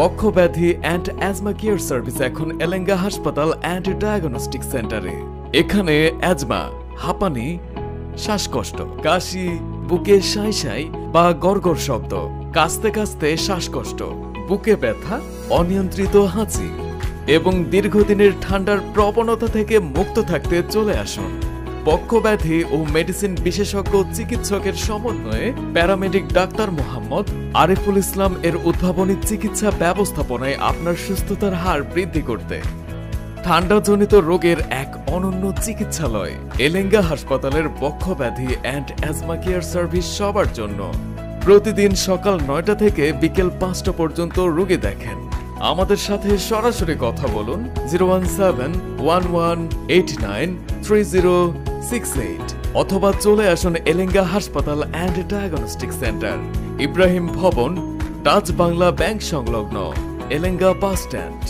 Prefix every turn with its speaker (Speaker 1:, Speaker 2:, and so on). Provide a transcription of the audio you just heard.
Speaker 1: বক্ষব্যাধি and asthma care service এখন এলেঙ্গা হাসপাতাল and diagnostic সেন্টারে। এখানে অ্যাজমা, হাঁপানি, শ্বাসকষ্ট, কাশি, বুকে সাঁই সাঁই বা গড়গড় শব্দ, কাশতে কাশতে শ্বাসকষ্ট, বুকে ব্যথা, অনিয়ন্ত্রিত হাঁচি এবং দীর্ঘদিনের ঠান্ডার প্রবণতা থেকে মুক্ত থাকতে চলে আসুন। বক্ষব্যাধি ও মেডিসিন বিশেষজ্ঞ চিকিৎসকের সমন্বয়ে প্যারামেডিক ডাক্তার মোহাম্মদ আরিফুল ইসলাম এর উদ্ভাবনী চিকিৎসা ব্যবস্থাপনায় আপনার সুস্থতার হার বৃদ্ধি করতে ঠান্ডাজনিত রোগের এক অনন্য চিকিৎসালয় এলেঙ্গা হাসপাতালের বক্ষব্যাধি অ্যান্ড অ্যাজমা কেয়ার সার্ভিস সবার জন্য। প্রতিদিন সকাল 9টা থেকে বিকেল 5টা পর্যন্ত রোগী দেখেন। আমাদের সাথে সরাসরি কথা বলুন 01711893068 অথবা চলে আসুন এলেঙ্গা হাসপাতাল অ্যান্ড ডায়াগনস্টিক সেন্টার, ইব্রাহিম ভবন, ডাচ বাংলা ব্যাংক সংলগ্ন, এলেঙ্গা বাস স্ট্যান্ড।